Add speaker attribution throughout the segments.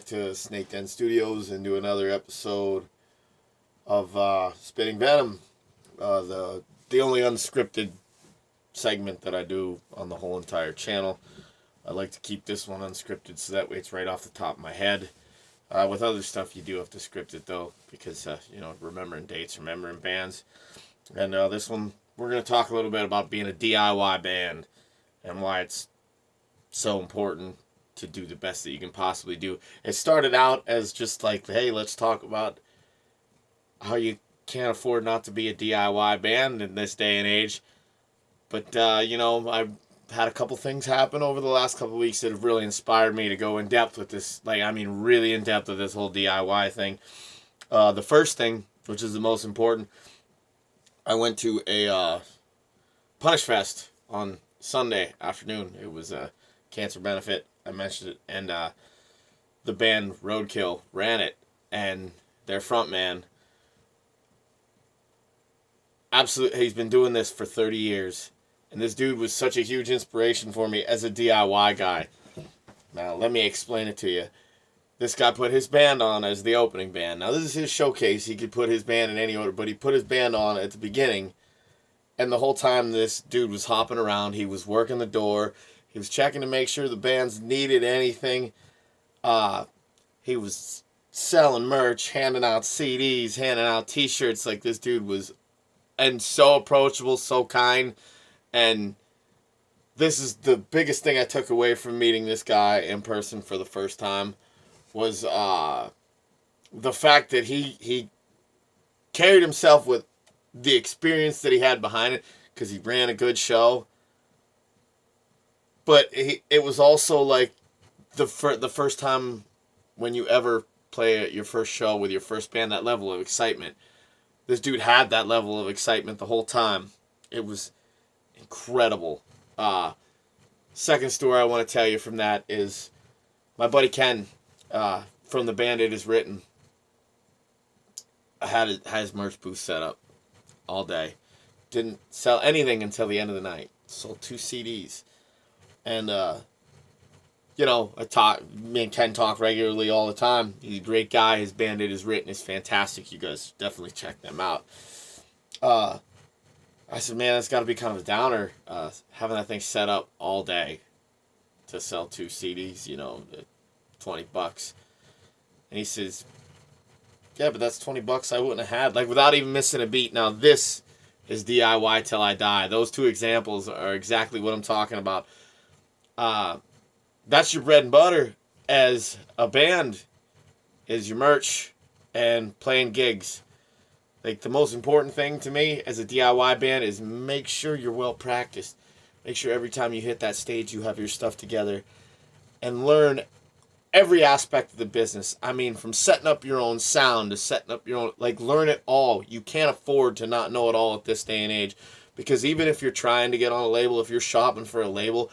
Speaker 1: back to Snakeden Studios and do another episode of Spitting Venom, the only unscripted segment that I do on the whole entire channel. I like to keep this one unscripted so that way it's right off the top of my head. With other stuff, you do have to script it though, because remembering dates, remembering bands, and this one we're going to talk a little bit about being a DIY band and why it's so important to do the best that you can possibly do. It started out as just like, hey, let's talk about how you can't afford not to be a DIY band in this day and age. But, I've had a couple things happen over the last couple weeks that have really inspired me to go in depth with this. Really in depth with this whole DIY thing. The first thing, which is the most important, I went to a Punish Fest on Sunday afternoon. It was a cancer benefit. I mentioned it, and the band Roadkill ran it, and their frontman, he's been doing this for 30 years, and this dude was such a huge inspiration for me as a DIY guy. Now, let me explain it to you. This guy put his band on as the opening band. Now, this is his showcase. He could put his band in any order, but he put his band on at the beginning, and the whole time this dude was hopping around. He was working the door. He was checking to make sure the bands needed anything. He was selling merch, handing out CDs, handing out T-shirts. Like, this dude was, and so approachable, so kind. And this is the biggest thing I took away from meeting this guy in person for the first time, was the fact that he carried himself with the experience that he had behind it, because he ran a good show. But it was also like the first time when you ever play your first show with your first band, that level of excitement. This dude had that level of excitement the whole time. It was incredible. Second story I want to tell you from that is my buddy Ken from the band It Is Written had his merch booth set up all day. Didn't sell anything until the end of the night. Sold 2 CDs. And, me and Ken talk regularly all the time. He's a great guy. His band It Is Written is fantastic. You guys definitely check them out. I said, man, it's got to be kind of a downer, having that thing set up all day to sell 2 CDs, $20. And he says, yeah, but that's $20 I wouldn't have had, like, without even missing a beat. Now, this is DIY till I die. Those 2 examples are exactly what I'm talking about. That's your bread and butter as a band, is your merch and playing gigs. Like, the most important thing to me as a DIY band is make sure you're well practiced. Make sure every time you hit that stage you have your stuff together, and learn every aspect of the business. I mean, from setting up your own sound to setting up your own, learn it all. You can't afford to not know it all at this day and age. Because even if you're trying to get on a label, if you're shopping for a label,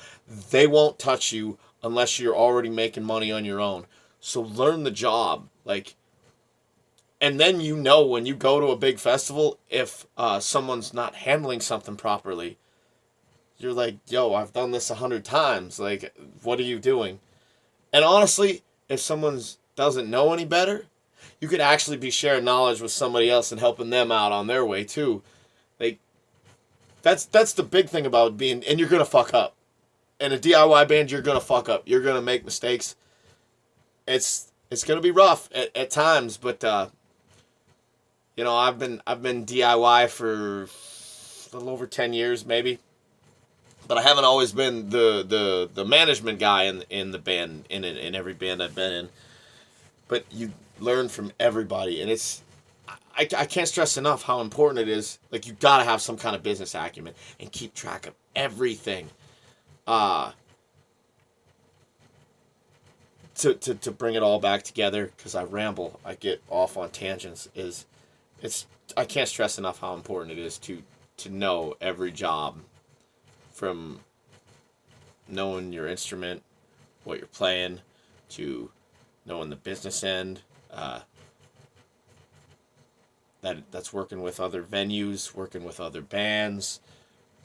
Speaker 1: they won't touch you unless you're already making money on your own. So learn the job. And then when you go to a big festival, if someone's not handling something properly, you're like, yo, I've done this 100 times. Like, what are you doing? And honestly, if someone doesn't know any better, you could actually be sharing knowledge with somebody else and helping them out on their way too. That's the big thing about being, and you're going to fuck up. In a DIY band, you're going to fuck up. You're going to make mistakes. It's going to be rough at times, but I've been DIY for a little over 10 years maybe. But I haven't always been the management guy in the band, in every band I've been in. But you learn from everybody, and I can't stress enough how important it is. Like, you gotta have some kind of business acumen and keep track of everything. To bring it all back together, because I ramble, I get off on tangents. I can't stress enough how important it is to know every job, from knowing your instrument, what you're playing, to knowing the business end. That's working with other venues, working with other bands.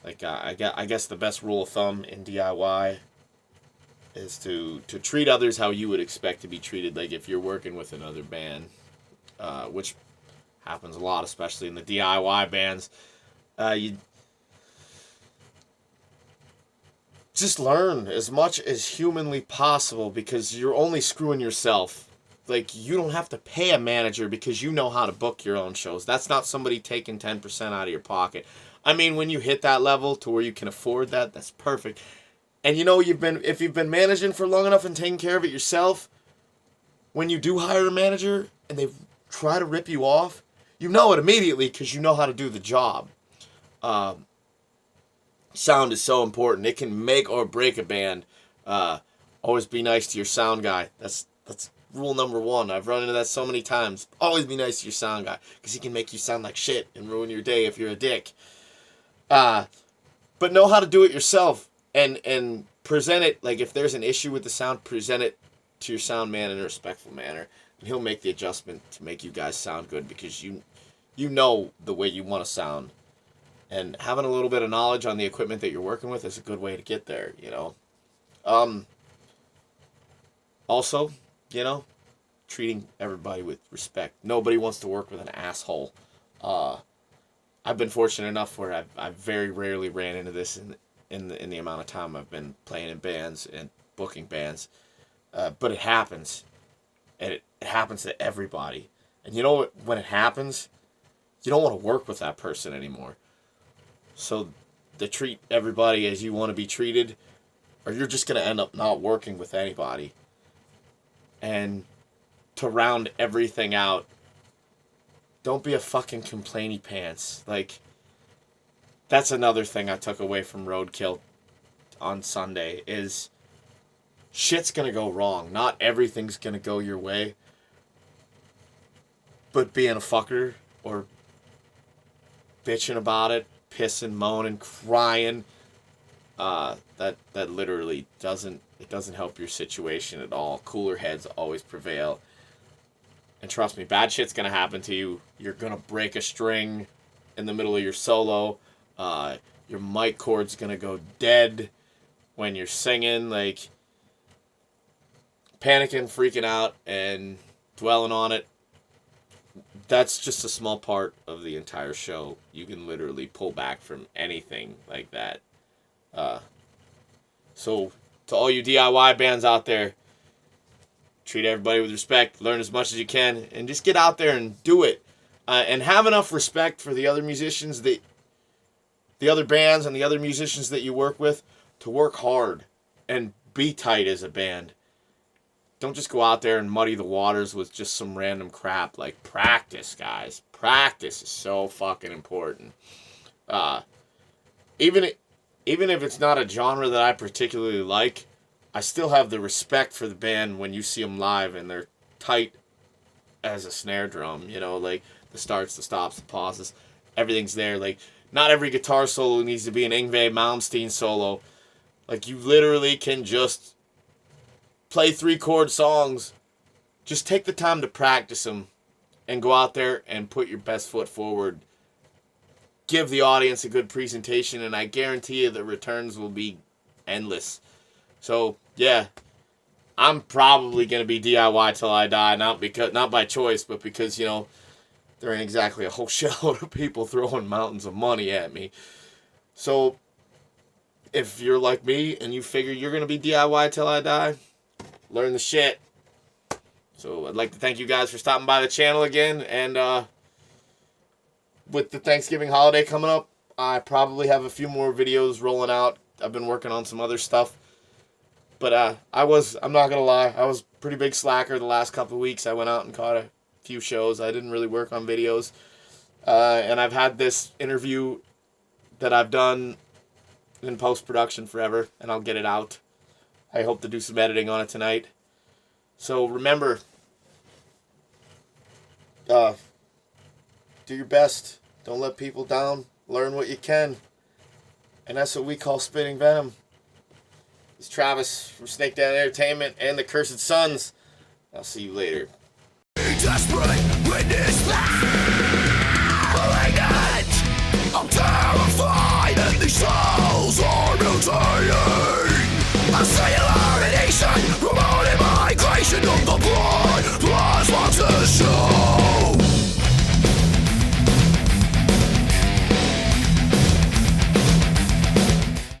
Speaker 1: I guess the best rule of thumb in DIY is to treat others how you would expect to be treated. Like if you're working with another band, which happens a lot, especially in the DIY bands, you just learn as much as humanly possible, because you're only screwing yourself. Like, you don't have to pay a manager because you know how to book your own shows. That's not somebody taking 10% out of your pocket. I mean, when you hit that level to where you can afford that, that's perfect. And you know, if you've been managing for long enough and taking care of it yourself, when you do hire a manager and they try to rip you off, you know it immediately because you know how to do the job. Sound is so important. It can make or break a band. Always be nice to your sound guy. That's rule number one. I've run into that so many times. Always be nice to your sound guy, because he can make you sound like shit and ruin your day if you're a dick. But know how to do it yourself, and present it. Like, if there's an issue with the sound, present it to your sound man in a respectful manner, and he'll make the adjustment to make you guys sound good, because you know the way you want to sound. And having a little bit of knowledge on the equipment that you're working with is a good way to get there, you know. Also, you know, treating everybody with respect. Nobody wants to work with an asshole. I've been fortunate enough where I've very rarely ran into this in the amount of time I've been playing in bands and booking bands. But it happens. And it happens to everybody. And you know what? When it happens, you don't want to work with that person anymore. So to treat everybody as you want to be treated, or you're just going to end up not working with anybody. And to round everything out, don't be a fucking complainy pants. Like, that's another thing I took away from Roadkill on Sunday, is shit's going to go wrong. Not everything's going to go your way. But being a fucker or bitching about it, pissing, moaning, crying, that literally doesn't help your situation at all. Cooler heads always prevail. And trust me, bad shit's gonna happen to you. You're gonna break a string in the middle of your solo. Your mic cord's gonna go dead when you're singing. Like, panicking, freaking out, and dwelling on it, that's just a small part of the entire show. You can literally pull back from anything like that. So, to all you DIY bands out there, treat everybody with respect, learn as much as you can, and just get out there and do it. And have enough respect for the other musicians, the other bands and the other musicians that you work with, to work hard and be tight as a band. Don't just go out there and muddy the waters with just some random crap. Like, practice, guys. Practice is so fucking important. Even if it's not a genre that I particularly like, I still have the respect for the band when you see them live and they're tight as a snare drum. You know, like, the starts, the stops, the pauses, everything's there. Like, not every guitar solo needs to be an Yngwie Malmsteen solo. Like, you literally can just play 3-chord songs. Just take the time to practice them and go out there and put your best foot forward. Give the audience a good presentation, and I guarantee you the returns will be endless. So, yeah, I'm probably going to be DIY till I die, not by choice, but because, you know, there ain't exactly a whole shitload of people throwing mountains of money at me. So, if you're like me and you figure you're going to be DIY till I die, learn the shit. So I'd like to thank you guys for stopping by the channel again. And with the Thanksgiving holiday coming up, I probably have a few more videos rolling out. I've been working on some other stuff. But I'm not going to lie, I was a pretty big slacker the last couple of weeks. I went out and caught a few shows. I didn't really work on videos. And I've had this interview that I've done in post-production forever, and I'll get it out. I hope to do some editing on it tonight. So remember, do your best. Don't let people down. Learn what you can. And that's what we call spitting venom. It's Travis from Snakeden Entertainment and the Cursed Sons. I'll see you later. Desperate witness.